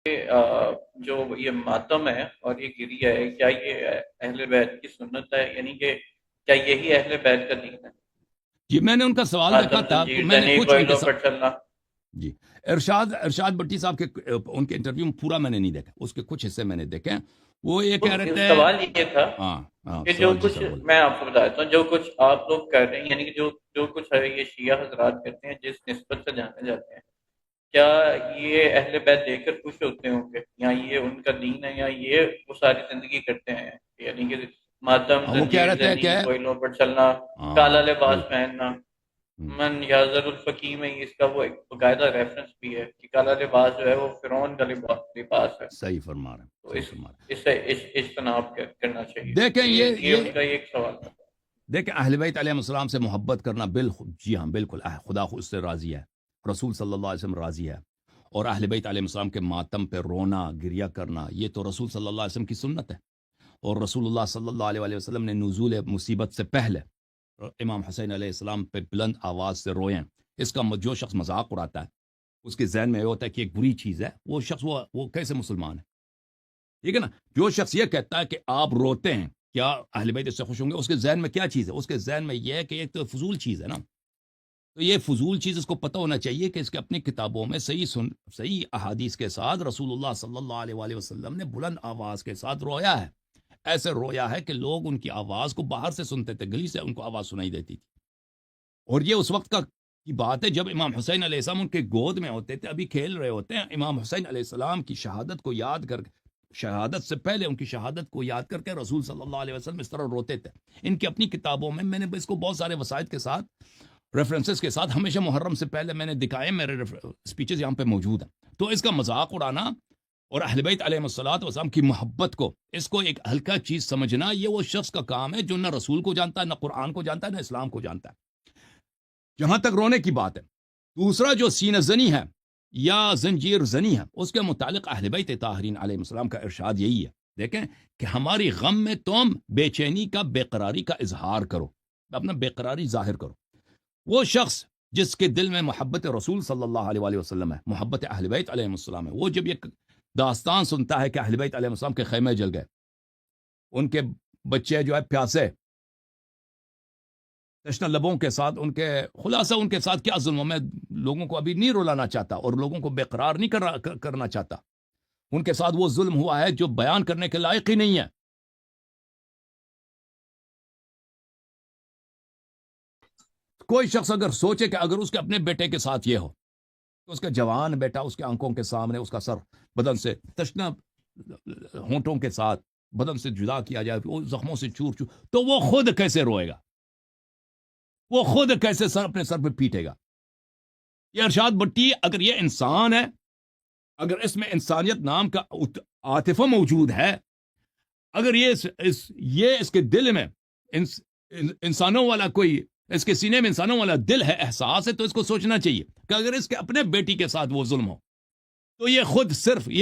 جو یہ ماتم ہے اور یہ گریہ ہے، کیا یہ اہل بیت کی سنت ہے؟ یعنی کہ کیا یہی اہل بیت کا دین ہے؟ جی میں نے ان کا سوال دیکھا ماتم، تھا تو زنجیر میں نے زنی، کچھ ان کے کوئلوں پر چلنا۔ جی ارشاد بٹی صاحب کے ان کے انٹرویو میں پورا میں نے نہیں دیکھا، اس کے کچھ حصے میں نے دیکھے ہیں۔ وہ یہ کہہ رہے تھے سوال یہ تھا ہاں کہ جو سوال جی کچھ، سر بولے میں آپ کو بتاتا ہوں، جو کچھ آپ لوگ کر رہے ہیں، یعنی کہ جو کچھ ہے یہ شیعہ حضرات کرتے ہیں جس نسبت سے جانے جاتے ہیں، کیا یہ اہل بیت دیکھ کر خوش ہوتے ہوں گے، یا یہ ان کا دین ہے، یا یہ وہ ساری زندگی کرتے ہیں؟ یعنی کہ ماتم، وہ کہہ زنجیر رہے تھے زنی، کہ کوئلوں پر چلنا، کالا ہاں لباس بالکل پہننا۔ من یازر الفقیم میں اس کا وہ ایک باقاعدہ ریفرنس بھی ہے کہ کالا لباس جو ہے وہ فرعون کا لباس ہے، صحیح فرما رہے ہیں، تو صحیح اس فرما رہے اس سے اجتناب کرنا چاہیے۔ ہیں۔ دیکھیں تو یہ ان کا ایک سوال تھا۔ دیکھیں اہل بیت علیہ السلام سے محبت کرنا جی ہاں بالکل، خدا اس سے راضی ہے، رسول صلی اللہ علیہ وسلم راضی ہے، اور اہل بیت علیہ السلام کے ماتم پہ رونا گریہ کرنا یہ تو رسول صلی اللہ علیہ وسلم کی سنت ہے۔ اور رسول اللہ صلی اللہ علیہ وسلم نے نزول مصیبت سے پہلے امام حسین علیہ السلام پہ بلند آواز سے روئیں۔ اس کا جو شخص مذاق اڑاتا ہے اس کے ذہن میں یہ ہوتا ہے کہ ایک بری چیز ہے، وہ شخص وہ کیسے مسلمان ہے؟ ٹھیک ہے نا؟ جو شخص یہ کہتا ہے کہ آپ روتے ہیں کیا اہل بیت اس سے خوش ہوں گے، اس کے ذہن میں کیا چیز ہے؟ اس کے ذہن میں یہ ہے کہ ایک تو فضول چیز ہے نا، تو یہ فضول چیز اس کو پتہ ہونا چاہیے کہ اس کے اپنی کتابوں میں صحیح احادیث کے ساتھ رسول اللہ صلی اللہ علیہ وسلم نے بلند آواز کے ساتھ رویا ہے، ایسے رویا ہے کہ لوگ ان کی آواز کو باہر سے سنتے تھے، گلی سے ان کو آواز سنائی دیتی تھی۔ اور یہ اس وقت کی بات ہے جب امام حسین علیہ السلام ان کے گود میں ہوتے تھے، ابھی کھیل رہے ہوتے ہیں، امام حسین علیہ السلام کی شہادت کو یاد کر، شہادت سے پہلے ان کی شہادت کو یاد کر کے رسول صلی اللہ علیہ وسلم اس طرح روتے تھے۔ ان کی اپنی کتابوں میں نے اس کو بہت سارے وسائل کے ساتھ، ریفرنسز کے ساتھ ہمیشہ محرم سے پہلے میں نے دکھائے، میرے سپیچز یہاں پہ موجود ہیں۔ تو اس کا مذاق اڑانا اور اہل بیت علیہ الصلوۃ والسلام کی محبت کو، اس کو ایک ہلکا چیز سمجھنا، یہ وہ شخص کا کام ہے جو نہ رسول کو جانتا ہے، نہ قرآن کو جانتا ہے، نہ اسلام کو جانتا ہے، جہاں تک رونے کی بات ہے۔ دوسرا جو سینہ زنی ہے یا زنجیر زنی ہے، اس کے متعلق اہل بیت طاہرین علیہ السلام کا ارشاد یہی ہے، دیکھیں کہ ہماری غم میں تم بے چینی کا، بے قراری کا اظہار کرو، اپنا بے قراری ظاہر کرو۔ وہ شخص جس کے دل میں محبت رسول صلی اللہ علیہ وسلم ہے، محبت اہل بیت علیہ السلام ہے، وہ جب یہ داستان سنتا ہے کہ اہل بیت علیہ السلام کے خیمے جل گئے، ان کے بچے جو ہے پیاسے، تشنہ لبوں کے ساتھ، ان کے خلاصہ ان کے ساتھ کیا ظلم، میں لوگوں کو ابھی نہیں رلانا چاہتا اور لوگوں کو بے قرار نہیں کرنا چاہتا، ان کے ساتھ وہ ظلم ہوا ہے جو بیان کرنے کے لائق ہی نہیں ہے۔ کوئی شخص اگر سوچے کہ اگر اس کے اپنے بیٹے کے ساتھ یہ ہو، تو اس کا جوان بیٹا اس کے آنکھوں کے سامنے، اس کا سر بدن سے تشنہ ہونٹوں کے ساتھ بدن سے جدا کیا جائے، وہ زخموں سے چور چور، تو وہ خود کیسے روئے گا؟ وہ خود کیسے اپنے سر پہ پیٹے گا؟ یہ ارشاد بٹی اگر یہ انسان ہے، اگر اس میں انسانیت نام کا عاطفہ موجود ہے، اگر یہ اس کے دل میں انسانوں والا کوئی، اس کے سینے میں انسانوں والا دل ہے، احساس ہے، تو اس کو سوچنا چاہیے کہ اگر اس کے اپنے بیٹی کے ساتھ وہ ظلم ہو تو یہ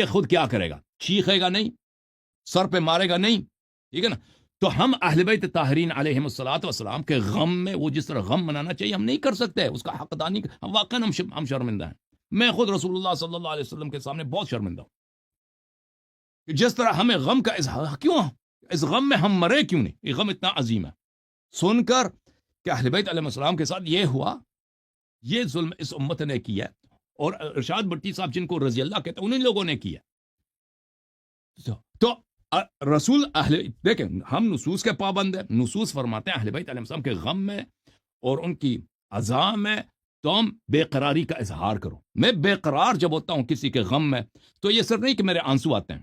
خود کیا کرے گا؟ چیخے گا نہیں، سر پہ مارے گا نہیں، ٹھیک ہے نا؟ تو ہم اہل بیت طاہرین علیہ الصلوۃ والسلام کے غم میں وہ جس طرح غم منانا چاہیے ہم نہیں کر سکتے، اس کا حقدانی واقعا ہم شرمندہ ہیں۔ میں خود رسول اللہ صلی اللہ علیہ وسلم کے سامنے بہت شرمندہ ہوں کہ جس طرح ہمیں غم کا اظہار، کیوں اس غم میں ہم مرے کیوں نہیں؟ یہ غم اتنا عظیم ہے۔ سن کر کہ اہل بیت علیہ السلام کے ساتھ یہ ہوا، یہ ظلم اس امت نے کیا، اور ارشاد بٹی صاحب جن کو رضی اللہ کہتے ہیں انہیں لوگوں نے کیا۔ تو رسول دیکھیں ہم نصوص کے پابند ہیں، نصوص فرماتے ہیں اہل بیت علیہ السلام کے غم میں اور ان کی عزا میں تم بے قراری کا اظہار کرو۔ میں بے قرار جب ہوتا ہوں کسی کے غم میں، تو یہ صرف نہیں کہ میرے آنسو آتے ہیں،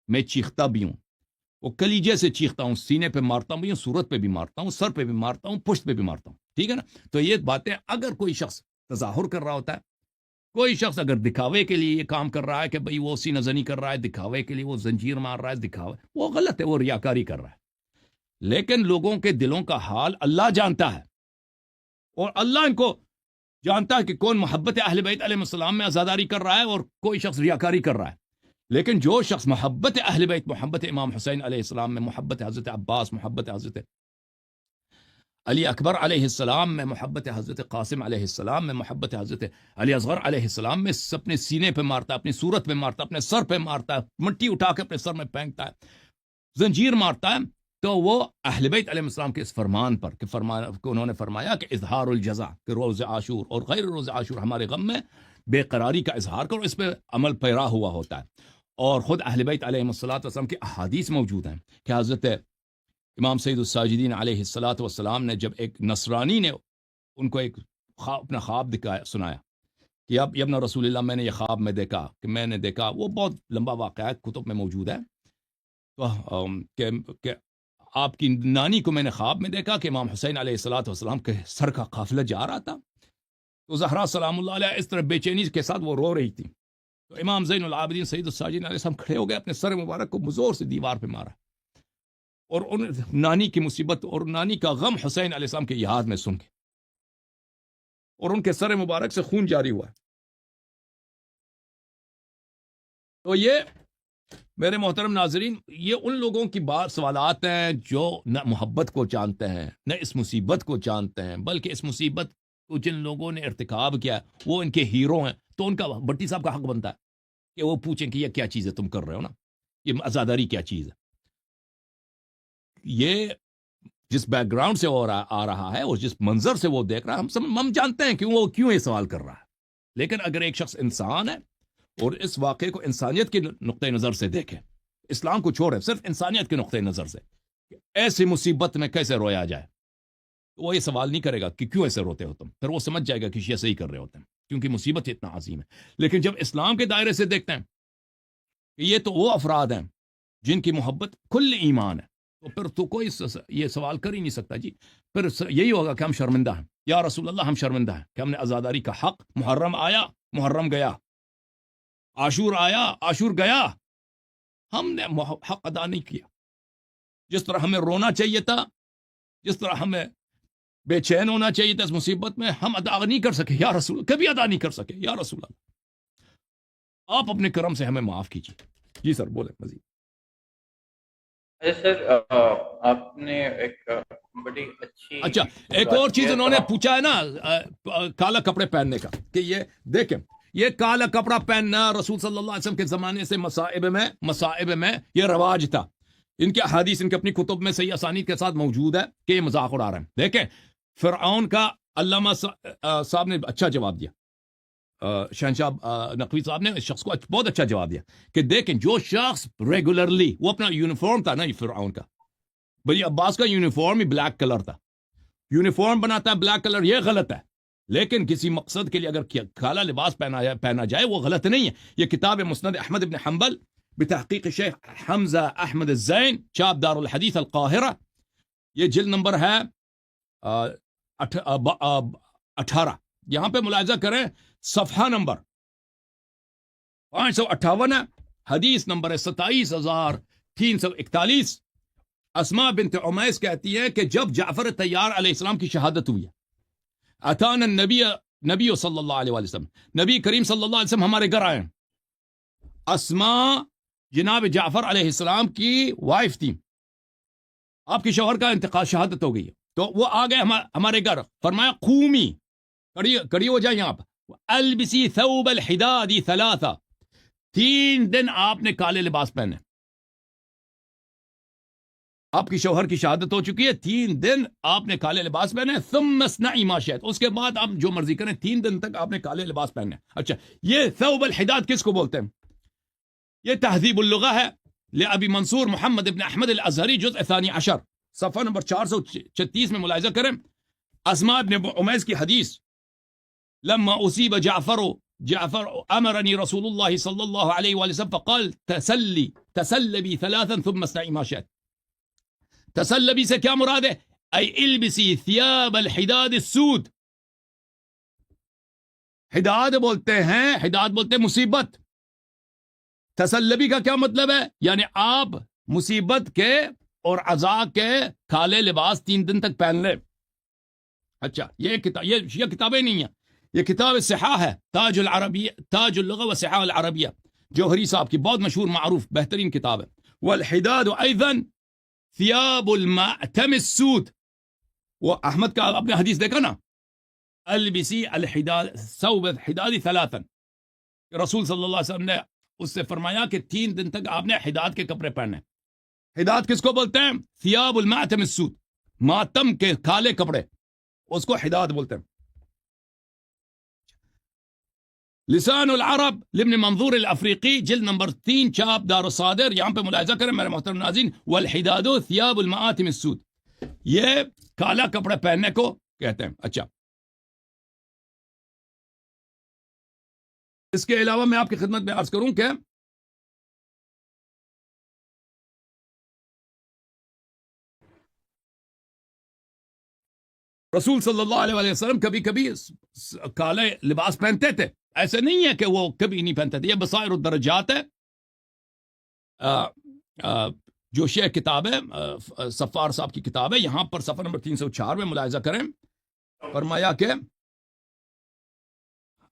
میں چیختا بھی ہوں، وہ کلیجے سے چیختا ہوں، سینے پہ مارتا ہوں، صورت پہ بھی مارتا ہوں، سر پہ بھی مارتا ہوں، پشت پہ بھی مارتا ہوں، ٹھیک ہے نا؟ تو یہ باتیں اگر کوئی شخص تظاہر کر رہا ہوتا ہے، کوئی شخص اگر دکھاوے کے لیے یہ کام کر رہا ہے کہ بھئی وہ سینہ زنی کر رہا ہے، دکھاوے کے لیے وہ زنجیر مار رہا ہے، دکھاوے، وہ غلط ہے، وہ ریاکاری کر رہا ہے۔ لیکن لوگوں کے دلوں کا حال اللہ جانتا ہے، اور اللہ ان کو جانتا ہے کہ کون محبت اہل بیت علیہ السلام میں عزاداری کر رہا ہے اور کوئی شخص ریاکاری کر رہا ہے۔ لیکن جو شخص محبت اہل بیت، محبت امام حسین علیہ السلام میں، محبت حضرت عباس، محبت حضرت علی اکبر علیہ السلام میں محبت حضرت قاسم علیہ السلام میں محبت حضرت علی اصغر علیہ السلام میں اپنے سینے پہ مارتا ہے، اپنی صورت پہ مارتا ہے، اپنے سر پہ مارتا ہے، مٹی اٹھا کے اپنے سر میں پھینکتا ہے، زنجیر مارتا ہے، تو وہ اہل بیت علیہ السلام کے اس فرمان پر کہ انہوں نے فرمایا کہ اظہار الجزا کہ روز عاشور اور غیر روز عاشور ہمارے غم میں بے قراری کا اظہار کرو، اس پہ عمل پیرا ہوا ہوتا ہے۔ اور خود اہل بیت علیہ السلام کی احادیث موجود ہیں کہ حضرت امام سید الساجدین علیہ الصلوۃ والسلام نے جب ایک نصرانی نے ان کو ایک اپنا خواب سنایا کہ اب ابن رسول اللہ میں نے یہ خواب میں دیکھا کہ میں نے دیکھا، وہ بہت لمبا واقعہ ہے، کتب میں موجود ہے، تو کہ آپ کی نانی کو میں نے خواب میں دیکھا کہ امام حسین علیہ الصلوۃ والسلام کے سر کا قافلہ جا رہا تھا، تو زہرا سلام اللہ علیہ اس طرح بے چینی کے ساتھ وہ رو رہی تھی، تو امام زین العابدین سید الساجدین علیہ السلام کھڑے ہو گئے، اپنے سر مبارک کو زور سے دیوار پہ مارا، اور ان نانی کی مصیبت اور نانی کا غم حسین علیہ السلام کے یاد میں سن کے، اور ان کے سر مبارک سے خون جاری ہوا ہے۔ تو یہ میرے محترم ناظرین، یہ ان لوگوں کی سوالات ہیں جو نہ محبت کو جانتے ہیں نہ اس مصیبت کو جانتے ہیں، بلکہ اس مصیبت کو جن لوگوں نے ارتکاب کیا وہ ان کے ہیرو ہیں، تو ان کا بٹی صاحب کا حق بنتا ہے کہ وہ پوچھیں کہ یہ کیا چیز ہے تم کر رہے ہو نا، یہ عزاداری کیا چیز ہے۔ یہ جس بیک گراؤنڈ سے آ رہا ہے اور جس منظر سے وہ دیکھ رہا ہے، ہم جانتے ہیں کہ وہ کیوں یہ سوال کر رہا ہے، لیکن اگر ایک شخص انسان ہے اور اس واقعے کو انسانیت کے نقطۂ نظر سے دیکھے، اسلام کو چھوڑے صرف انسانیت کے نقطۂ نظر سے کہ ایسی مصیبت میں کیسے رویا جائے، تو وہ یہ سوال نہیں کرے گا کہ کیوں ایسے روتے ہو تم، پھر وہ سمجھ جائے گا کہ یہ صحیح کر رہے ہوتے ہیں کیونکہ مصیبت اتنا عظیم ہے۔ لیکن جب اسلام کے دائرے سے دیکھتے ہیں کہ یہ تو وہ افراد ہیں جن کی محبت کل ایمان ہے، تو پھر تو کوئی یہ سوال کر ہی نہیں سکتا، جی پھر یہی ہوگا کہ ہم شرمندہ ہیں، یا رسول اللہ ہم شرمندہ ہیں کہ ہم نے عزاداری کا حق، محرم آیا محرم گیا، عاشور آیا عاشور گیا، ہم نے حق ادا نہیں کیا، جس طرح ہمیں رونا چاہیے تھا، جس طرح ہمیں بے چین ہونا چاہیے تھا اس مصیبت میں، ہم ادا نہیں کر سکے، یا رسول کبھی ادا نہیں کر سکے، یا رسول اللہ آپ اپنے کرم سے ہمیں معاف کیجیے۔ جی سر بولیں مزید۔ سر آپ نے ایک بڑی اچھی، اچھا ایک اور چیز انہوں نے پوچھا ہے نا کالا کپڑے پہننے کا، کہ یہ دیکھیں یہ کالا کپڑا پہننا رسول صلی اللہ علیہ وسلم کے زمانے سے مصائب میں یہ رواج تھا، ان کے احادیث ان کے اپنی کتب میں صحیح اسانید کے ساتھ موجود ہے کہ یہ مذاق اڑا رہے ہیں۔ دیکھیں فرعون کا علامہ صاحب نے اچھا جواب دیا، شہنشاہ نقوی صاحب نے اس شخص کو بہت اچھا جواب دیا کہ دیکھیں جو شخص ریگولرلی، وہ اپنا یونیفارم تھا نا فرعون کا، بھئی عباس کا یونیفارم ہی بلیک کلر تھا، یونیفارم بناتا ہے بلیک کلر، یہ غلط ہے، لیکن کسی مقصد کے لیے اگر کالا لباس پہنا جائے وہ غلط نہیں ہے۔ یہ کتاب مسند احمد بن حنبل بتحقیق شیخ حمزہ احمد الزین، چاپ دار الحدیث القاہرہ، یہ جلد نمبر ہے 18، یہاں پہ ملاحظہ کریں صفحہ نمبر 558 ہے، حدیث نمبر ہے 27341۔ اسماء بنت عمیس کہتی ہے کہ جب جعفر طیار علیہ السلام کی شہادت ہوئی، اتانا نبی صلی اللہ علیہ وسلم، نبی کریم صلی اللہ علیہ وسلم ہمارے گھر آئے، اسماء جناب جعفر علیہ السلام کی وائف تھی، آپ کی شوہر کا انتقال، شہادت ہو گئی، تو وہ آ گئے ہمارے گھر، فرمایا قومی، کڑی ہو جائیں آپ، البسی ثوب الحداد 3، 3 دن آپ نے کالے لباس پہنے، آپ کی شوہر کی شہادت ہو چکی ہے، 3 دن آپ نے کالے لباس پہنے، ثم اصنعی ما شئت، اس کے بعد آپ جو مرضی کریں، 3 دن تک آپ نے کالے لباس پہنے۔ اچھا یہ ثوب الحداد کس کو بولتے ہیں؟ یہ تہذیب اللغہ ہے لأبی منصور محمد ابن احمد الازہری، جزء 12، صفحہ نمبر 436 میں ملاحظہ کریں، اسماء بن عمیس کی حدیث، لما اصیب جعفر امرنی رسول اللہ صلی اللہ علیہ وآلہ وسلم فقال تسلبی 3 ثم اصنعی ما شئت۔ تسلبی سے کیا مراد ہے؟ ای البسی ثیاب الحداد السود، حداد بولتے ہیں مصیبت، تسلبی کا کیا مطلب ہے؟ یعنی آپ مصیبت کے اور عزا کے کالے لباس 3 دن تک پہن لیں۔ اچھا یہ کتابیں نہیں ہیں، یہ کتاب صحاح ہے، تاج اللغہ و صحاح العربیہ، جوہری صاحب کی بہت مشہور معروف بہترین کتاب ہے۔ والحداد ایضا ثیاب المعتم السود، وہ احمد کا اپنے حدیث دیکھا نا، البسی الحداد ثوب الحداد ثلاثا، رسول صلی اللہ علیہ وسلم نے اس سے فرمایا کہ 3 دن تک آپ نے حداد کے کپڑے پہنے. حداد کس کو بولتے ہیں؟ ثیاب المعتم السود، ماتم کے کالے کپڑے، اس کو حداد بولتے ہیں. لسان العرب لابن منظور الافریقی جلد نمبر 3 چاپ دار الصادر، یہاں پہ ملاحظہ کریں میرے محترم ناظرین، والحداد ثیاب المعاتم السود، یہ کالا کپڑے پہننے کو کہتے ہیں. اچھا، اس کے علاوہ میں آپ کی خدمت میں عرض کروں کہ رسول صلی اللہ علیہ وسلم کبھی کبھی کالے لباس پہنتے تھے، ایسے نہیں ہے کہ وہ کبھی نہیں پہنتے تھے. یہ بصائر الدرجات ہے، جو شیخ کتاب ہے، صفار صاحب کی کتاب ہے، یہاں پر صفحہ نمبر 304 میں ملاحظہ کریں، فرمایا کہ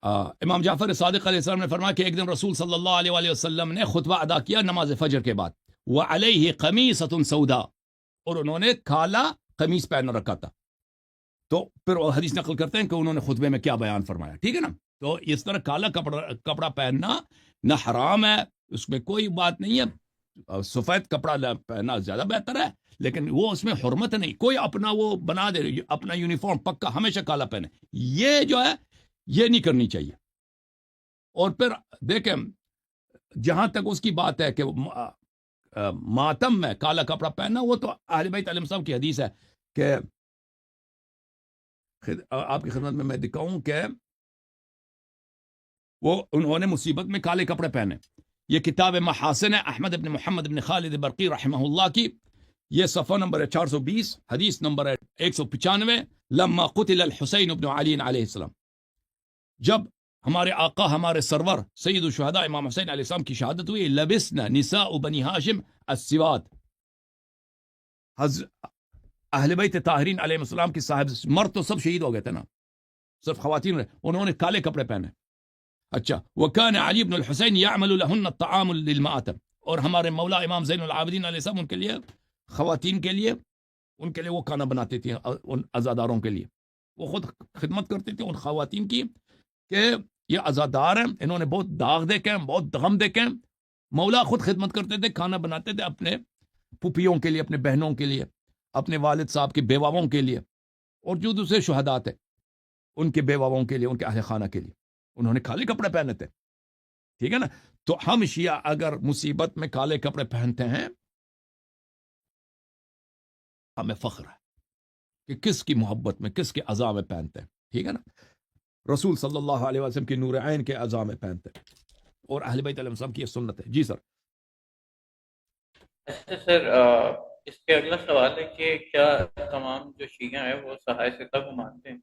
امام جعفر صادق علیہ السلام نے فرمایا کہ ایک دن رسول صلی اللہ علیہ وسلم نے خطبہ ادا کیا نماز فجر کے بعد، وعلیہ قمیصۃ سودا، اور انہوں نے کالا قمیص پہن رکھا تھا. تو پھر وہ حدیث نقل کرتے ہیں کہ انہوں نے خطبے میں کیا بیان فرمایا. ٹھیک ہے نا؟ تو اس طرح کالا کپڑا پہننا نہ حرام ہے، اس میں کوئی بات نہیں ہے. سفید کپڑا پہننا زیادہ بہتر ہے، لیکن وہ اس میں حرمت نہیں. کوئی اپنا وہ بنا دے اپنا یونیفارم پکا ہمیشہ کالا پہنے، یہ جو ہے یہ نہیں کرنی چاہیے. اور پھر دیکھیں، جہاں تک اس کی بات ہے کہ ماتم میں کالا کپڑا پہننا، وہ تو اہل بیت علیہ السلام کی حدیث ہے کہ آپ کی خدمت میں دکھاؤں کہ وہ انہوں نے مصیبت میں کالے کپڑے پہنے. یہ کتاب محاسن احمد بن محمد بن خالد برقی رحمہ اللہ کی، یہ صفحہ نمبر ہے 420، حدیث نمبر ہے 195. لما قتل الحسین بن علی علیہ السلام، جب ہمارے آقا ہمارے سرور سید الشہداء امام حسین علیہ السلام کی شہادت ہوئی، لبسنا نساء بنی ہاشم السواد، اہل بیت طاہرین علیہ السلام کی صاحب مرد تو سب شہید ہو گئے تھے نا، صرف خواتین رہے، انہوں نے کالے کپڑے پہنے. اچھا، وکان علی بن الحسین یعمل لہن الطعام للمآتم، اور ہمارے مولا امام زین العابدین علیہ السلام ان کے لیے، خواتین کے لیے، ان کے لیے وہ کھانا بناتے تھے، ان عزاداروں کے لیے. وہ خود خدمت کرتے تھے ان خواتین کی کہ یہ عزادار ہیں، انہوں نے بہت داغ دیکھے ہیں، بہت غم دیکھے ہیں. مولا خود خدمت کرتے تھے، کھانا بناتے تھے اپنے پھوپھیوں کے لیے، اپنے بہنوں کے لیے، اپنے والد صاحب کے بیواؤں کے لیے، اور جو دوسرے شہداء تھے ان کے بیواؤں کے لیے، ان کے اہل خانہ کے لیے انہوں نے کالے کپڑے پہنے تھے. ٹھیک ہے نا؟ تو ہم شیعہ اگر مصیبت میں کالے کپڑے پہنتے ہیں، ہمیں فخر ہے کہ کس کی محبت میں، کس کے عزا میں پہنتے ہیں. ٹھیک ہے نا؟ رسول صلی اللہ علیہ وسلم کی نور عین کے عزا میں پہنتے ہیں، اور اہل بیت علیہ السلام کی یہ سنت ہے. جی سر. اچھا سر، اس کے اگلا سوال ہے کہ کیا تمام جو شیعہ ہیں وہ صحائے ستہ کو مانتے ہیں؟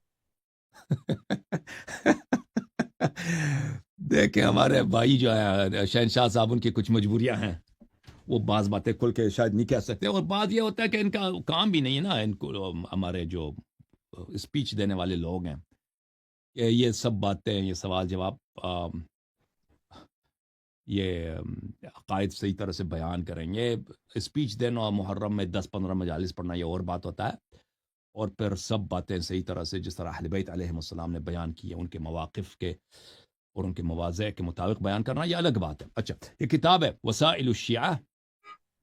دیکھیں، ہمارے بھائی جو ہیں شہنشاہ صاحب، ان کی کچھ مجبوریاں ہیں، وہ بعض باتیں کھل کے شاید نہیں کہہ سکتے، اور بعض یہ ہوتا ہے کہ ان کا کام بھی نہیں ہے نا. ان کو ہمارے جو اسپیچ دینے والے لوگ ہیں، یہ سب باتیں، یہ سوال جواب، یہ عقائد صحیح طرح سے بیان کریں. یہ اسپیچ دینا محرم میں 10-15 مجالس پڑھنا یہ اور بات ہوتا ہے، اور پھر سب باتیں صحیح طرح سے جس طرح اہل بیت علیہ السلام نے بیان کی ہے، ان کے مواقف کے اور ان کے مواضع کے مطابق بیان کرنا، یہ الگ بات ہے. اچھا، یہ کتاب ہے وسائل الشیعہ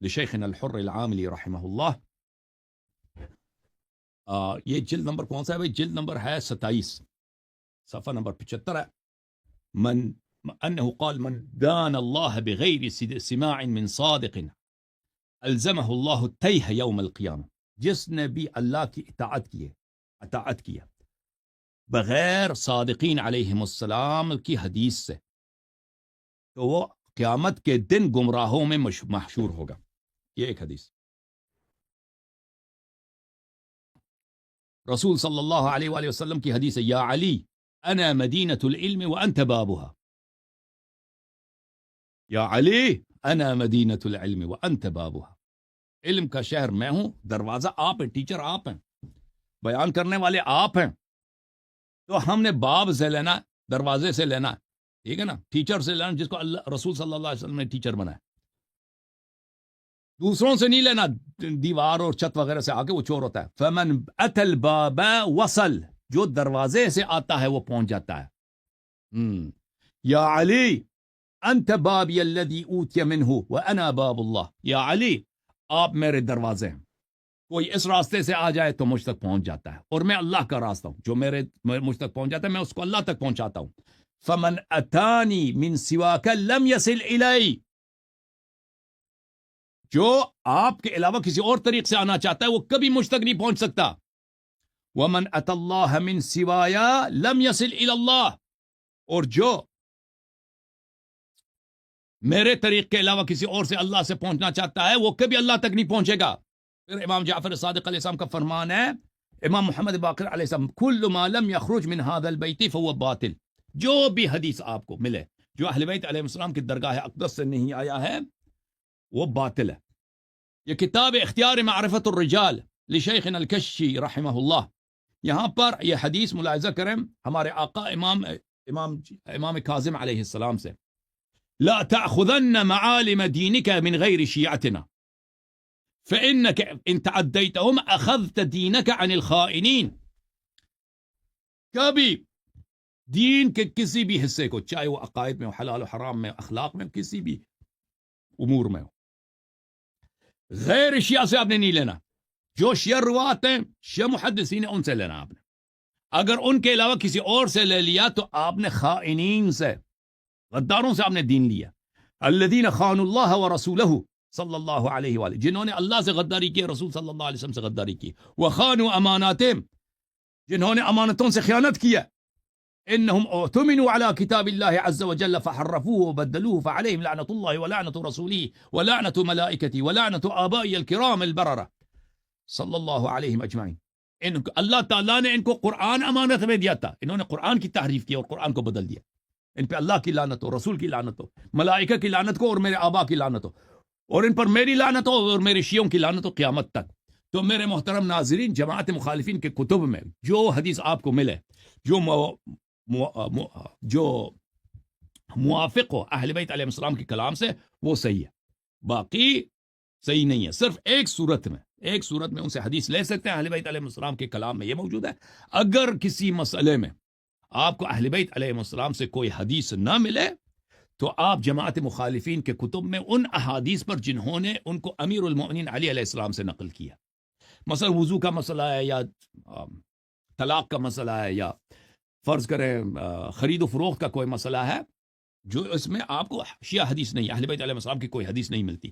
لشیخنا الحر العاملی رحمہ اللہ. یہ جلد نمبر کون سا ہے بھائی؟ جلد نمبر ہے 27، صفحہ نمبر 75 ہے. من انه قال من دان الله بغیر سماع من صادق الزمه الله التیہ یوم القیامہ، جس نے بھی اللہ کی اطاعت کیا بغیر صادقین علیہم السلام کی حدیث سے، تو وہ قیامت کے دن گمراہوں میں محشور ہوگا. یہ ایک حدیث. رسول صلی اللہ علیہ وآلہ وسلم کی حدیث ہے، یا علی انا مدینۃ العلم وانت بابها، یا علی انا مدینۃ العلم وانت بابها، علم کا شہر میں ہوں، دروازہ آپ ہیں، ٹیچر آپ ہیں، بیان کرنے والے آپ ہیں. تو ہم نے باب سے لینا، دروازے سے لینا، ٹھیک ہے نا، ٹیچر سے لینا، جس کو اللہ رسول صلی اللہ علیہ وسلم نے ٹیچر بنایا. دوسروں سے نہیں لینا، دیوار اور چھت وغیرہ سے آ کے وہ چور ہوتا ہے. فمن اتى الباب وصل، جو دروازے سے آتا ہے وہ پہنچ جاتا ہے. یا علی انت بابی الذی اوتی منہ وانا باب اللہ، یا علی آپ میرے دروازے ہیں، کوئی اس راستے سے آ جائے تو مجھ تک پہنچ جاتا ہے، اور میں اللہ کا راستہ ہوں، جو مجھ تک پہنچ جاتا ہے میں اس کو اللہ تک پہنچاتا ہوں. فمن اتانی من سواک لم یصل الی، جو آپ کے علاوہ کسی اور طریق سے آنا چاہتا ہے وہ کبھی مجھ تک نہیں پہنچ سکتا. ومن اتی اللہ من سوایا لم یصل الی اللہ، اور جو میرے طریق کے علاوہ کسی اور سے اللہ سے پہنچنا چاہتا ہے وہ کبھی اللہ تک نہیں پہنچے گا. پھر امام جعفر صادق علیہ السلام کا فرمان ہے، امام محمد باقر علیہ السلام، کل ما لم یخرج من هذا البیت فهو باطل، جو بھی حدیث آپ کو ملے جو اہل بیت علیہ السلام کی درگاہ اقدس سے نہیں آیا ہے وہ باطل ہے. یہ کتاب اختیار معرفت الرجال لشیخنا الکشی رحمہ اللہ، یہاں پر یہ حدیث ملاحظہ کریں ہمارے آقا امام کاظم علیہ السلام سے، لا تأخذن معالم دينك من غير شيعتنا فإنك إن تعديتهم أخذت دينك عن الخائنين. کبھی دین کے کسی بھی حصے کو، چاہے وہ عقائد میں ہو، حلال و حرام میں، اخلاق میں، کسی بھی امور میں ہو، غیر شیعہ سے آپ نے نہیں لینا. جو شیعہ روات ہیں، شیعہ محدثین ہیں، ان سے لینا آپ نے. اگر ان کے علاوہ کسی اور سے لے لیا تو آپ نے خائنین سے، غداروں سے آپ نے دین لیا. الذین خانوا اللہ ورسولہ صلی اللہ علیہ وآلہ، جنہوں نے اللہ سے غداری کی، رسول صلی اللہ علیہ وسلم سے غداری کی. وخانوا اماناتهم، جنہوں نے امانتوں سے خیانت کیا. انہم اؤتمنوا علی کتاب اللہ عز وجل فحرفوه وبدلوه فعلیہم لعنۃ اللہ ولعنۃ رسولہ ولعنۃ ملائکتہ ولعنۃ آبائی الکرام البررہ صلی اللہ علیہم اجمعین. اللہ تعالیٰ نے ان کو قرآن امانت میں دیا تھا، انہوں نے قرآن کی تحریف کی اور قرآن کو بدل دیا. ان پہ اللہ کی لعنت ہو، رسول کی لعنت ہو، ملائکہ کی لعنت ہو، اور میرے آبا کی لعنت ہو، اور ان پر میری لعنت ہو اور میرے شیعوں کی لعنت ہو قیامت تک. تو میرے محترم ناظرین، جماعت مخالفین کے کتب میں جو حدیث آپ کو ملے جو موافق ہو اہل بیت علیہ السلام کے کلام سے، وہ صحیح ہے، باقی صحیح نہیں ہے. صرف ایک صورت میں ان سے حدیث لے سکتے ہیں، اہل بیت علیہ السلام کے کلام میں یہ موجود ہے. اگر کسی مسئلے میں آپ کو اہل بیت علیہ السلام سے کوئی حدیث نہ ملے تو آپ جماعت مخالفین کے کتب میں ان احادیث پر جنہوں نے ان کو امیر المؤمنین علی علیہ السلام سے نقل کیا، مثلا وضو کا مسئلہ ہے، یا طلاق کا مسئلہ ہے، یا فرض کریں خرید و فروخت کا کوئی مسئلہ ہے، جو اس میں آپ کو شیعہ حدیث نہیں، اہل بیت علیہ السلام کی کوئی حدیث نہیں ملتی،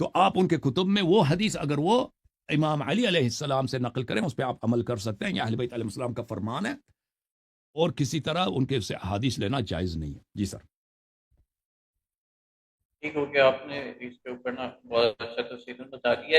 تو آپ ان کے کتب میں وہ حدیث اگر وہ امام علی علیہ السلام سے نقل کریں اس پہ آپ عمل کر سکتے ہیں. یہ اہل بیت علیہ السلام کا فرمان ہے اور کسی طرح ان کے سے احادیث لینا جائز نہیں ہے. جی سر. ٹھیک ہو گیا، آپ نے اس کے اوپر نا بہت اچھا تفصیل بتا دیا.